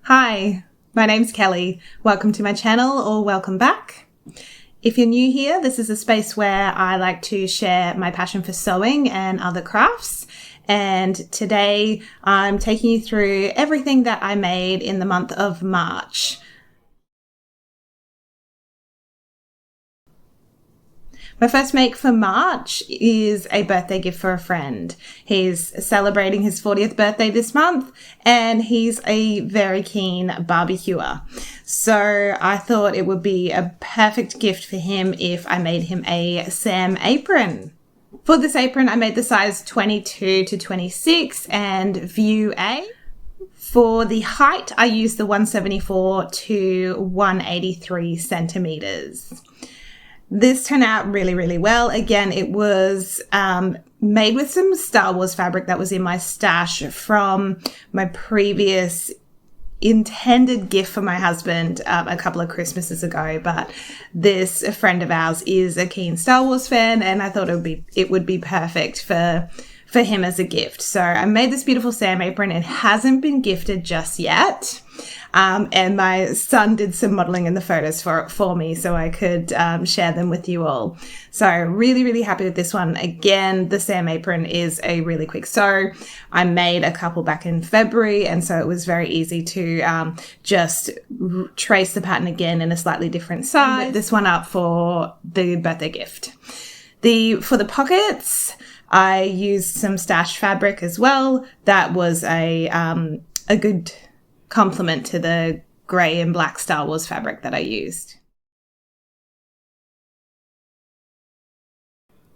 Hi, my name's Kelly. Welcome to my channel or welcome back. If you're new here, this is a space where I like to share my passion for sewing and other crafts. And today I'm taking you through everything that I made in the month of March. My first make for March is a birthday gift for a friend. He's celebrating his 40th birthday this month and he's a very keen barbecuer. So I thought it would be a perfect gift for him if I made him a Sam apron. For this apron, I made the size 22 to 26 and view A. For the height, I used the 174 to 183 centimeters. This turned out really well. Again, it was made with some Star Wars fabric that was in my stash from my previous intended gift for my husband a couple of Christmases ago. But this friend of ours is a keen Star Wars fan, and I thought it would be perfect for him as a gift. So I made this beautiful Sam apron. It hasn't been gifted just yet. And my son did some modeling in the photos for me so I could share them with you all. So really happy with this one. Again, the Sam apron is a really quick sew. I made a couple back in February, and so it was very easy to just trace the pattern again in a slightly different size. Whip this one up for the birthday gift. For the pockets, I used some stash fabric as well. That was a good complement to the grey and black Star Wars fabric that I used.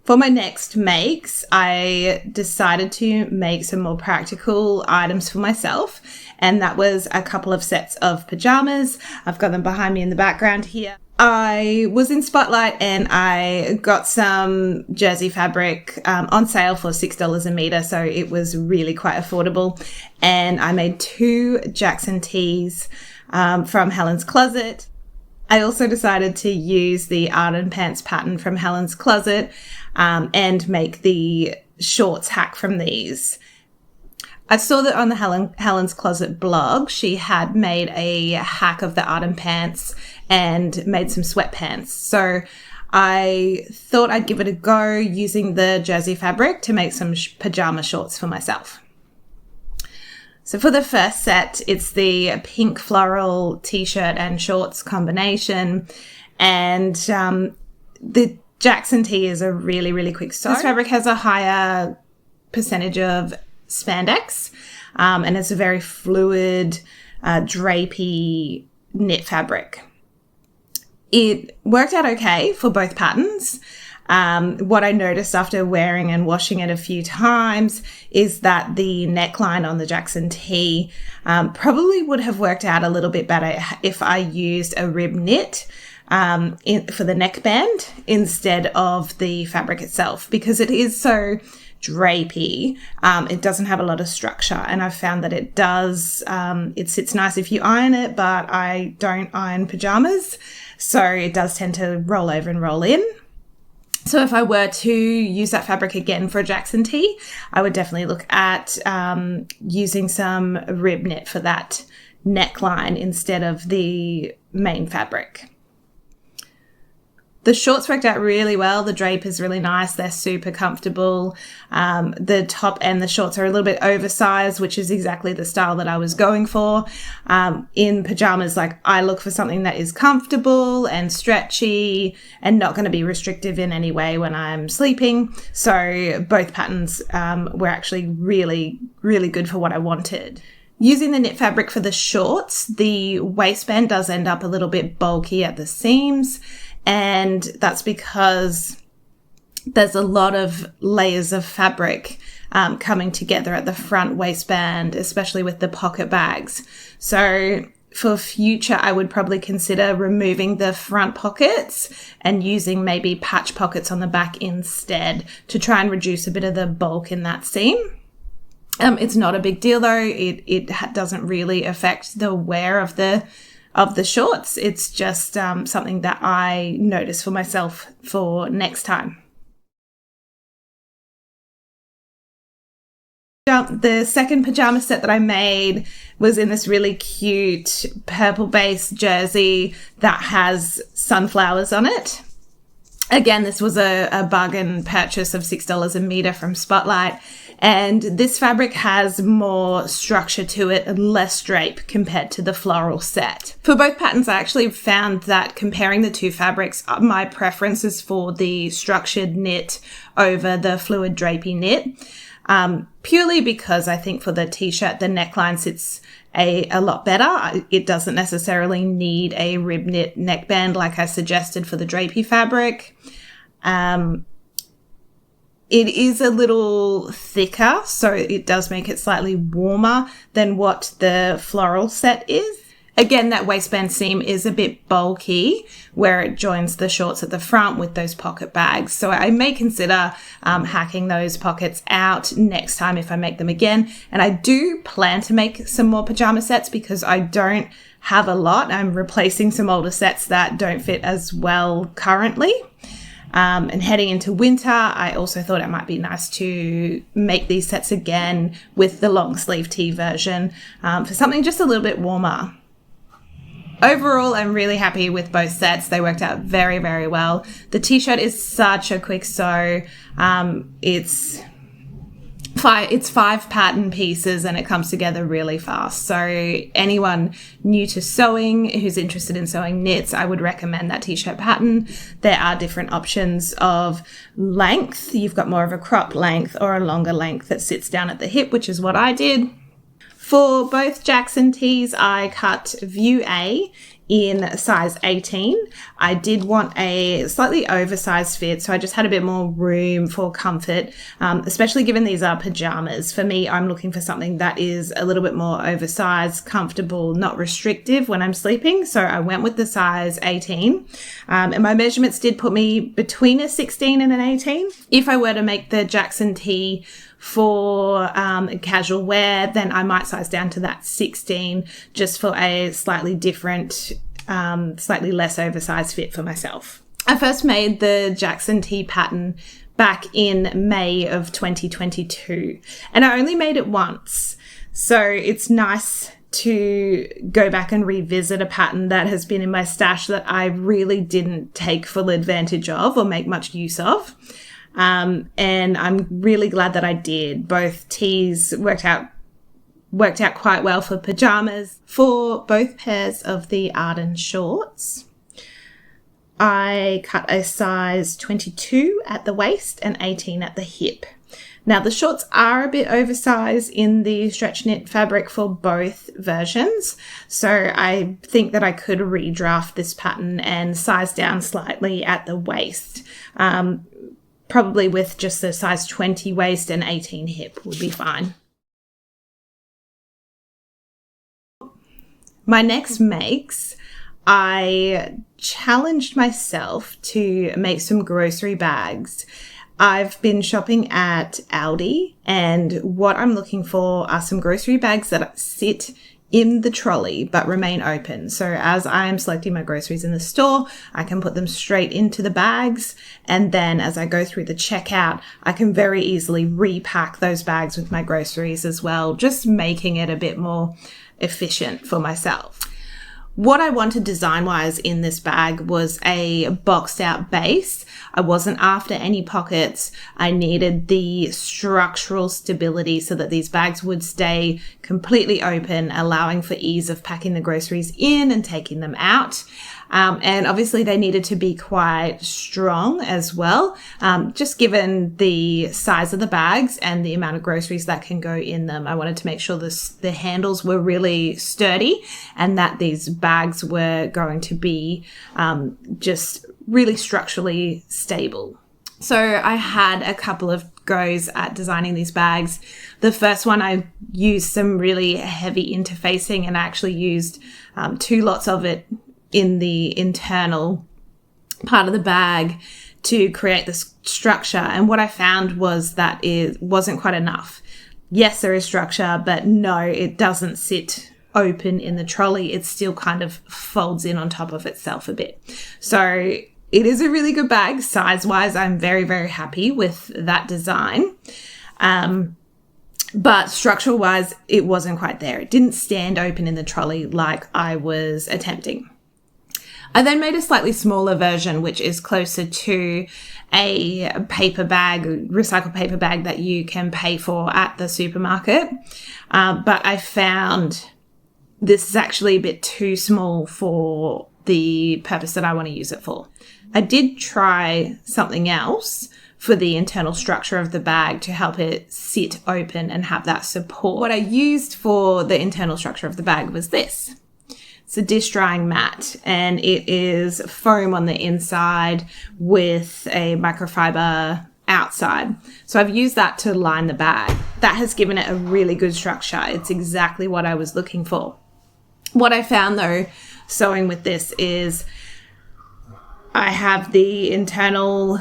For my next makes, I decided to make some more practical items for myself, and that was a couple of sets of pajamas. I've got them behind me in the background here. I was in Spotlight and I got some jersey fabric on sale for $6 a meter, so it was really quite affordable. And I made 2 Jackson tees from Helen's Closet. I also decided to use the Arden pants pattern from Helen's Closet and make the shorts hack from these. I saw that on the Helen's Closet blog, she had made a hack of the Arden pants and made some sweatpants. So I thought I'd give it a go using the jersey fabric to make some pajama shorts for myself. So for the first set, it's the pink floral t-shirt and shorts combination. And the Jackson tee is a really quick sew. This fabric has a higher percentage of spandex, and it's a very fluid, drapey knit fabric. It worked out okay for both patterns. What I noticed after wearing and washing it a few times is that the neckline on the Jackson tee probably would have worked out a little bit better if I used a rib knit for the neckband instead of the fabric itself, because it is so drapey. It doesn't have a lot of structure, and I've found that it does, it sits nice if you iron it, but I don't iron pajamas, so it does tend to roll over and roll in. So if I were to use that fabric again for a Jackson tee, I would definitely look at using some rib knit for that neckline instead of the main fabric. The shorts worked out really well. The drape is really nice. They're super comfortable. The top and the shorts are a little bit oversized, which is exactly the style that I was going for. In pajamas, like, I look for something that is comfortable and stretchy and not going to be restrictive in any way when I'm sleeping. So both patterns were actually really good for what I wanted. Using the knit fabric for the shorts, the waistband does end up a little bit bulky at the seams. And that's because there's a lot of layers of fabric coming together at the front waistband, especially with the pocket bags. So for future, I would probably consider removing the front pockets and using maybe patch pockets on the back instead to try and reduce a bit of the bulk in that seam. It's not a big deal though. It doesn't really affect the wear of the shorts. It's just something that I notice for myself for next time. the second pajama set that I made was in this really cute purple-based jersey that has sunflowers on it. Again, this was a bargain purchase of $6 a meter from Spotlight. And this fabric has more structure to it and less drape compared to the floral set. For both patterns, I actually found that comparing the two fabrics, my preference is for the structured knit over the fluid drapey knit. Purely because I think for the t-shirt, the neckline sits a lot better. It doesn't necessarily need a rib knit neckband like I suggested for the drapey fabric. It is a little thicker, so it does make it slightly warmer than what the floral set is. Again, that waistband seam is a bit bulky where it joins the shorts at the front with those pocket bags. So I may consider hacking those pockets out next time if I make them again. And I do plan to make some more pajama sets because I don't have a lot. I'm replacing some older sets that don't fit as well currently. And heading into winter, I also thought it might be nice to make these sets again with the long sleeve tee version for something just a little bit warmer. Overall, I'm really happy with both sets. They worked out very, very well. The t-shirt is such a quick sew. It's 5 pattern pieces and it comes together really fast. So anyone new to sewing who's interested in sewing knits, I would recommend that t-shirt pattern. There are different options of length. You've got more of a crop length or a longer length that sits down at the hip, which is what I did. For both Jackson tees, I cut view A in size 18. I did want a slightly oversized fit, so I just had a bit more room for comfort, especially given these are pajamas. For me, I'm looking for something that is a little bit more oversized, comfortable, not restrictive when I'm sleeping. So I went with the size 18. And my measurements did put me between a 16 and an 18. If I were to make the Jackson tee for casual wear, then I might size down to that 16 just for a slightly different, slightly less oversized fit for myself. I first made the Jackson tee pattern back in May of 2022, and I only made it once. So it's nice to go back and revisit a pattern that has been in my stash that I really didn't take full advantage of or make much use of. And I'm really glad that I did. Both tees worked out quite well for pajamas. For both pairs of the Arden shorts, I cut a size 22 at the waist and 18 at the hip. Now, the shorts are a bit oversized in the stretch knit fabric for both versions, so I think that I could redraft this pattern and size down slightly at the waist. Probably with just a size 20 waist and 18 hip would be fine. My next makes, I challenged myself to make some grocery bags. I've been shopping at Aldi, and what I'm looking for are some grocery bags that sit in the trolley but remain open. So as I am selecting my groceries in the store, I can put them straight into the bags, and then as I go through the checkout, I can very easily repack those bags with my groceries as well, just making it a bit more efficient for myself. What I wanted design-wise in this bag was a boxed out base. I wasn't after any pockets. I needed the structural stability so that these bags would stay completely open, allowing for ease of packing the groceries in and taking them out. And obviously they needed to be quite strong as well, just given the size of the bags and the amount of groceries that can go in them. I wanted to make sure the handles were really sturdy and that these bags were going to be just really structurally stable. So I had a couple of goes at designing these bags. The first one, I used some really heavy interfacing, and I actually used 2 lots of it in the internal part of the bag to create this structure. And what I found was that it wasn't quite enough. Yes, there is structure, but no, it doesn't sit open in the trolley. It still kind of folds in on top of itself a bit. So it is a really good bag. Size-wise, I'm very, very happy with that design. But structural wise, it wasn't quite there. It didn't stand open in the trolley like I was attempting. I then made a slightly smaller version, which is closer to a paper bag, recycled paper bag that you can pay for at the supermarket. But I found this is actually a bit too small for the purpose that I want to use it for. I did try something else for the internal structure of the bag to help it sit open and have that support. What I used for the internal structure of the bag was this. It's a dish drying mat, and it is foam on the inside with a microfiber outside. So I've used that to line the bag. That has given it a really good structure. It's exactly what I was looking for. What I found though, sewing with this is I have the internal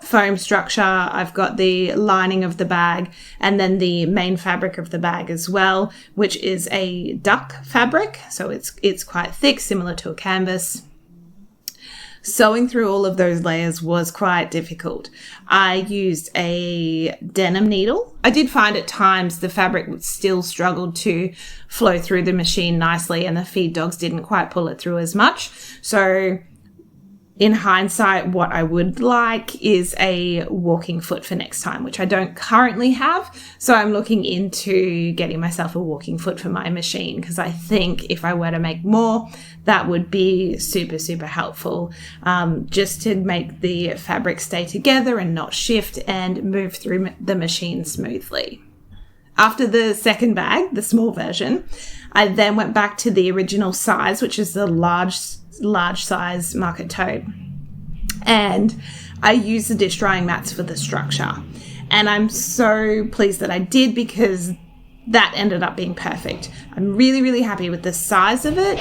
foam structure, I've got the lining of the bag, and then the main fabric of the bag as well, which is a duck fabric. So it's quite thick, similar to a canvas. Sewing through all of those layers was quite difficult. I used a denim needle. I did find at times the fabric would still struggle to flow through the machine nicely, and the feed dogs didn't quite pull it through as much. So in hindsight, what I would like is a walking foot for next time, which I don't currently have. So I'm looking into getting myself a walking foot for my machine, because I think if I were to make more, that would be super, super helpful, just to make the fabric stay together and not shift and move through the machine smoothly. After the second bag, the small version, I then went back to the original size, which is the large size market tote, and I used the dish drying mats for the structure, and I'm so pleased that I did, because that ended up being perfect. I'm really, really happy with the size of it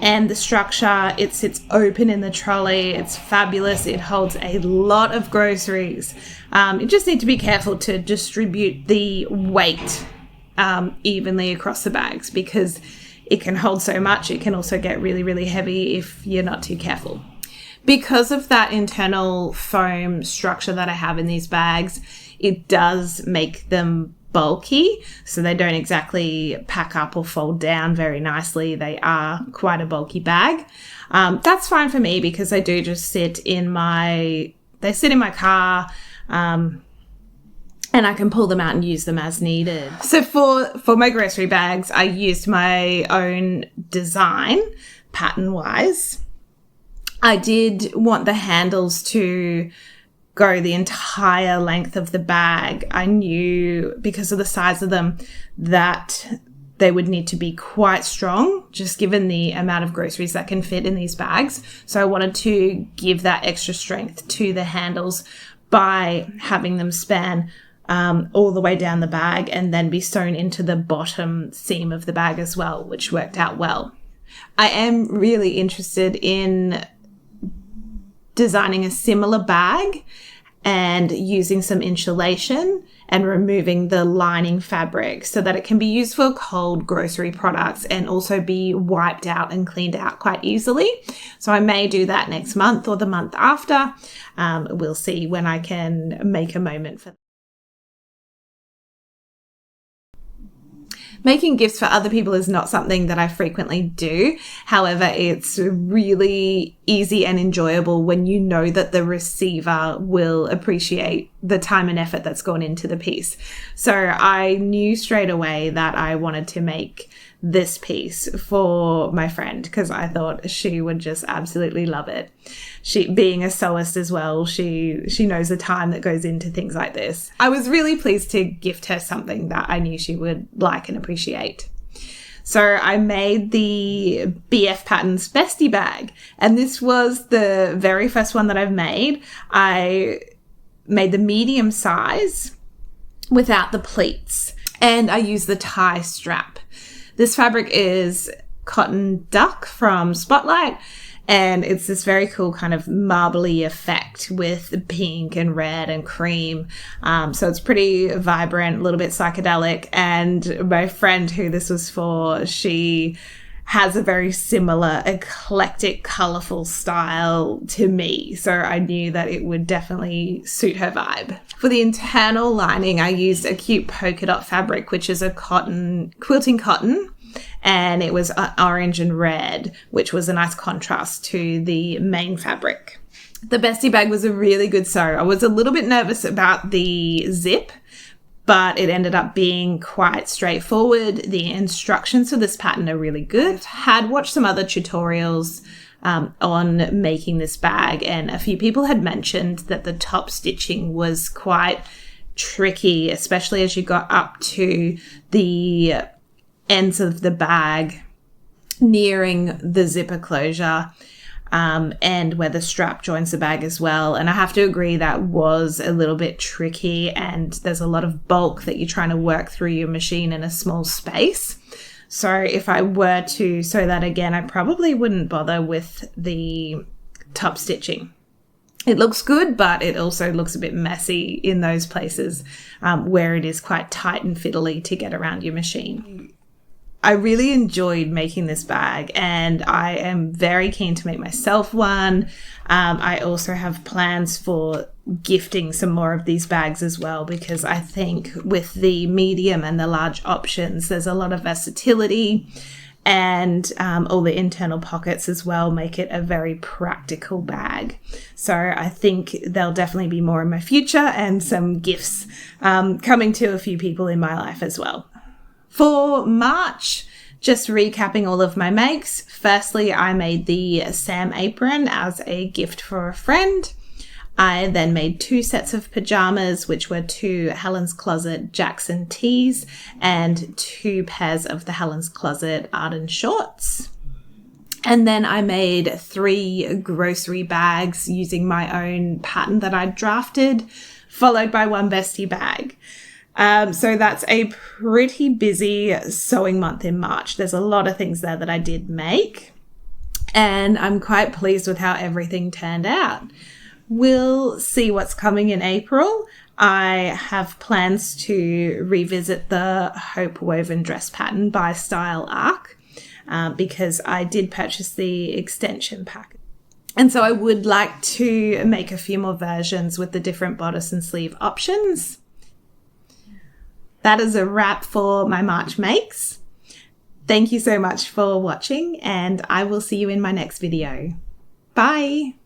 and the structure. It sits open in the trolley. It's fabulous. It holds a lot of groceries. You just need to be careful to distribute the weight evenly across the bags, because it can hold so much. It can also get really, really heavy if you're not too careful. Because of that internal foam structure that I have in these bags, it does make them bulky, so they don't exactly pack up or fold down very nicely. They are quite a bulky bag. That's fine for me, because they do just sit in my car, and I can pull them out and use them as needed. So for my grocery bags, I used my own design, pattern-wise. I did want the handles to go the entire length of the bag. I knew, because of the size of them, that they would need to be quite strong, just given the amount of groceries that can fit in these bags. So I wanted to give that extra strength to the handles by having them span all the way down the bag and then be sewn into the bottom seam of the bag as well, which worked out well. I am really interested in designing a similar bag and using some insulation and removing the lining fabric so that it can be used for cold grocery products and also be wiped out and cleaned out quite easily. So I may do that next month or the month after. We'll see when I can make a moment for that. Making gifts for other people is not something that I frequently do. However, it's really easy and enjoyable when you know that the receiver will appreciate the time and effort that's gone into the piece. So I knew straight away that I wanted to make this piece for my friend because I thought she would just absolutely love it. She, being a sewist as well, she knows the time that goes into things like this. I was really pleased to gift her something that I knew she would like and appreciate. So I made the BF Patterns Bestie bag, and this was the very first one that I've made. I made the medium size without the pleats, and I used the tie strap. This fabric is cotton duck from Spotlight, and it's this very cool kind of marbly effect with pink and red and cream. So it's pretty vibrant, a little bit psychedelic. And my friend who this was for, she has a very similar eclectic, colourful style to me. So I knew that it would definitely suit her vibe. For the internal lining, I used a cute polka dot fabric, which is a quilting cotton. And it was orange and red, which was a nice contrast to the main fabric. The bestie bag was a really good sew. I was a little bit nervous about the zip, but it ended up being quite straightforward. The instructions for this pattern are really good. I've had watched some other tutorials on making this bag, and a few people had mentioned that the top stitching was quite tricky, especially as you got up to the ends of the bag nearing the zipper closure. And where the strap joins the bag as well. And I have to agree that was a little bit tricky, and there's a lot of bulk that you're trying to work through your machine in a small space. So if I were to sew that again, I probably wouldn't bother with the top stitching. It looks good, but it also looks a bit messy in those places where it is quite tight and fiddly to get around your machine. I really enjoyed making this bag, and I am very keen to make myself one. I also have plans for gifting some more of these bags as well, because I think with the medium and the large options, there's a lot of versatility, and all the internal pockets as well make it a very practical bag. So I think there'll definitely be more in my future, and some gifts coming to a few people in my life as well. For March, just recapping all of my makes. Firstly, I made the Sam apron as a gift for a friend. I then made 2 sets of pajamas, which were 2 Helen's Closet Jackson tees and 2 pairs of the Helen's Closet Arden shorts. And then I made 3 grocery bags using my own pattern that I drafted, followed by 1 bestie bag. So that's a pretty busy sewing month in March. There's a lot of things there that I did make, and I'm quite pleased with how everything turned out. We'll see what's coming in April. I have plans to revisit the Hope woven dress pattern by Style Arc because I did purchase the extension pack. And so I would like to make a few more versions with the different bodice and sleeve options. That is a wrap for my March makes. Thank you so much for watching, and I will see you in my next video. Bye!